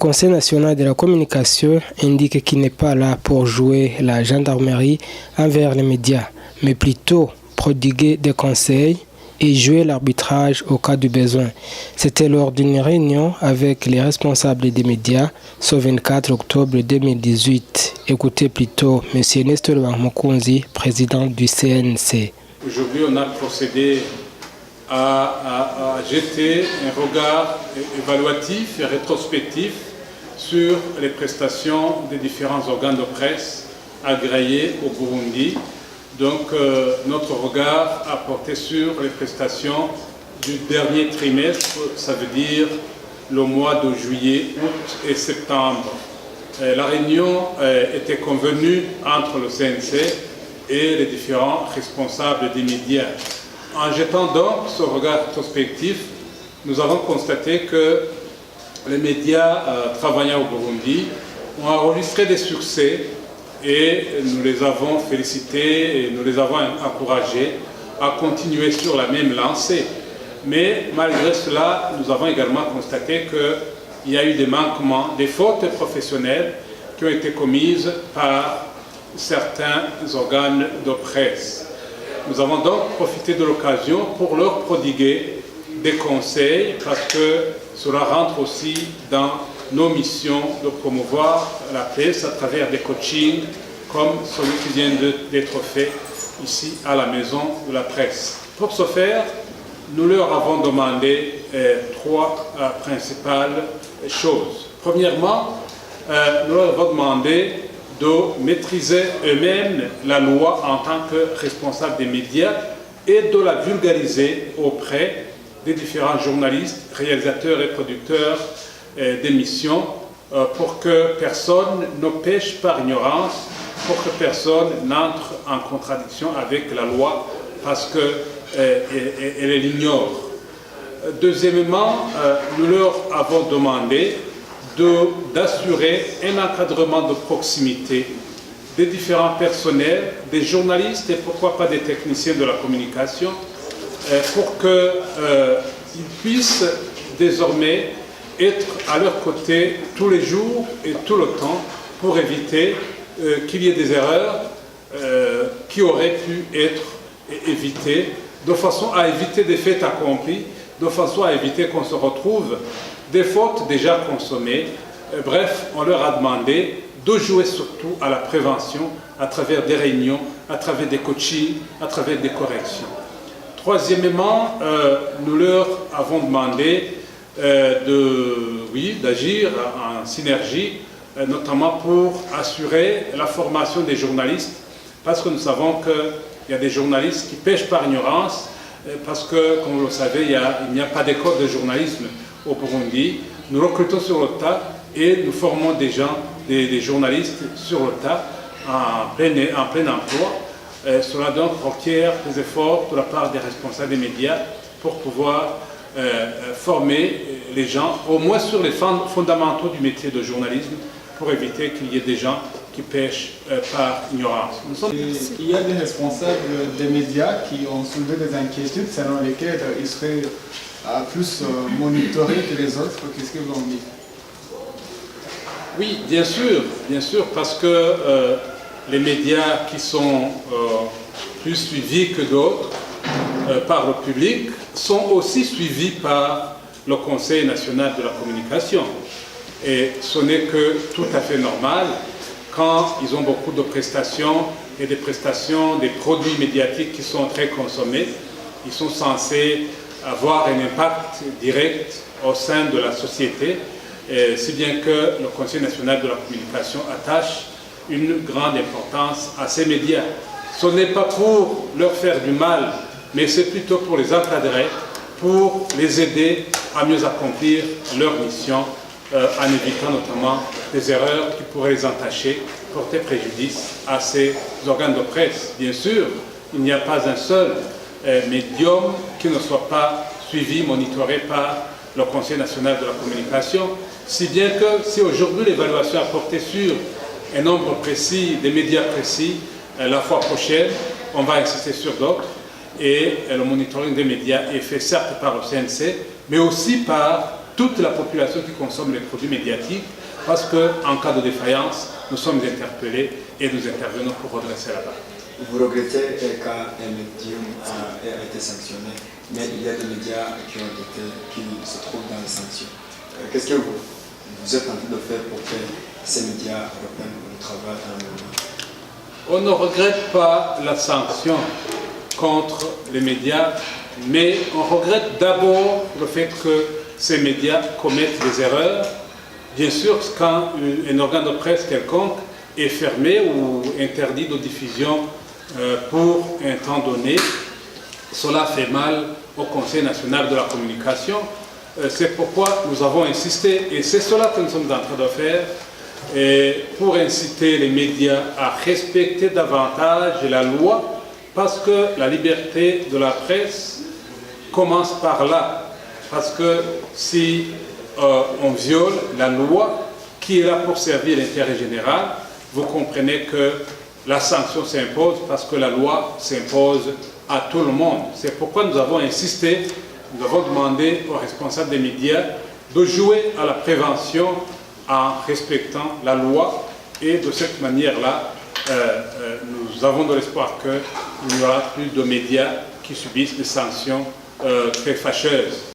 Conseil national de la communication indique qu'il n'est pas là pour jouer la gendarmerie envers les médias, mais plutôt prodiguer des conseils et jouer l'arbitrage au cas du besoin. C'était lors d'une réunion avec les responsables des médias ce 24 octobre 2018. Écoutez plutôt M. Nestor Mokunzi, président du CNC. Aujourd'hui, on a procédé à jeter un regard évaluatif et rétrospectif sur les prestations des différents organes de presse agréés au Burundi. Donc, notre regard a porté sur les prestations du dernier trimestre, ça veut dire le mois de juillet, août et septembre. La réunion était convenue entre le CNC et les différents responsables des médias. En jetant donc ce regard rétrospectif, nous avons constaté que les médias travaillant au Burundi ont enregistré des succès et nous les avons félicités et nous les avons encouragés à continuer sur la même lancée. Mais malgré cela, nous avons également constaté qu'il y a eu des manquements, des fautes professionnelles qui ont été commises par certains organes de presse. Nous avons donc profité de l'occasion pour leur prodiguer des conseils parce que cela rentre aussi dans nos missions de promouvoir la presse à travers des coachings comme celui qui vient d'être fait ici à la maison de la presse. Pour ce faire, nous leur avons demandé trois principales choses. Premièrement, nous leur avons demandé de maîtriser eux-mêmes la loi en tant que responsables des médias et de la vulgariser auprès des différents journalistes, réalisateurs et producteurs d'émissions pour que personne ne pêche par ignorance, pour que personne n'entre en contradiction avec la loi parce qu'elle l'ignore. Deuxièmement, nous leur avons demandé d'assurer un encadrement de proximité des différents personnels, des journalistes et pourquoi pas des techniciens de la communication, pour qu'ils puissent désormais être à leur côté tous les jours et tout le temps pour éviter qu'il y ait des erreurs qui auraient pu être évitées, de façon à éviter des faits accomplis, de façon à éviter qu'on se retrouve des fautes déjà consommées. Bref, on leur a demandé de jouer surtout à la prévention à travers des réunions, à travers des coachings, à travers des corrections. Troisièmement, nous leur avons demandé d'agir en synergie, notamment pour assurer la formation des journalistes, parce que nous savons qu'il y a des journalistes qui pêchent par ignorance, parce que, comme vous le savez, il n'y a pas d'école de journalisme au Burundi. Nous recrutons sur le tas et nous formons des gens, des journalistes sur le tas en plein emploi. Cela donc requiert des efforts de la part des responsables des médias pour pouvoir former les gens, au moins sur les fondamentaux du métier de journalisme, pour éviter qu'il y ait des gens qui pêchent par ignorance. Il y a des responsables des médias qui ont soulevé des inquiétudes selon lesquelles ils seraient plus monitorés que les autres. Qu'est-ce que vous en dites? Oui, bien sûr, parce que les médias qui sont plus suivis que d'autres par le public sont aussi suivis par le Conseil national de la communication. Et ce n'est que tout à fait normal quand ils ont beaucoup de prestations et des prestations, des produits médiatiques qui sont très consommés. Ils sont censés avoir un impact direct au sein de la société, si bien que le Conseil national de la communication attache une grande importance à ces médias. Ce n'est pas pour leur faire du mal, mais c'est plutôt pour les encadrer, pour les aider à mieux accomplir leur mission, en évitant notamment des erreurs qui pourraient les entacher, porter préjudice à ces organes de presse. Bien sûr, il n'y a pas un seul médium qui ne soit pas suivi, monitoré par le Conseil national de la communication, si bien que si aujourd'hui l'évaluation a porté sur un nombre précis, des médias précis, la fois prochaine, on va insister sur d'autres, et le monitoring des médias est fait certes par le CNC, mais aussi par toute la population qui consomme les produits médiatiques, parce qu'en cas de défaillance, nous sommes interpellés et nous intervenons pour redresser la barre. Vous regrettez qu'un médium ait été sanctionné, mais il y a des médias qui se trouvent dans les sanctions. Qu'est-ce que vous êtes en train de faire pour que ces médias reprennent le travail à un moment? On ne regrette pas la sanction contre les médias, mais on regrette d'abord le fait que ces médias commettent des erreurs. Bien sûr, quand un organe de presse quelconque est fermé ou interdit de diffusion pour un temps donné, cela fait mal au Conseil national de la communication. C'est pourquoi nous avons insisté, et c'est cela que nous sommes en train de faire, pour inciter les médias à respecter davantage la loi, parce que la liberté de la presse commence par là. Parce que si on viole la loi qui est là pour servir l'intérêt général, vous comprenez que la sanction s'impose parce que la loi s'impose à tout le monde. C'est pourquoi nous avons insisté, nous avons demandé aux responsables des médias de jouer à la prévention en respectant la loi, et de cette manière-là, nous avons de l'espoir qu'il n'y aura plus de médias qui subissent des sanctions très fâcheuses.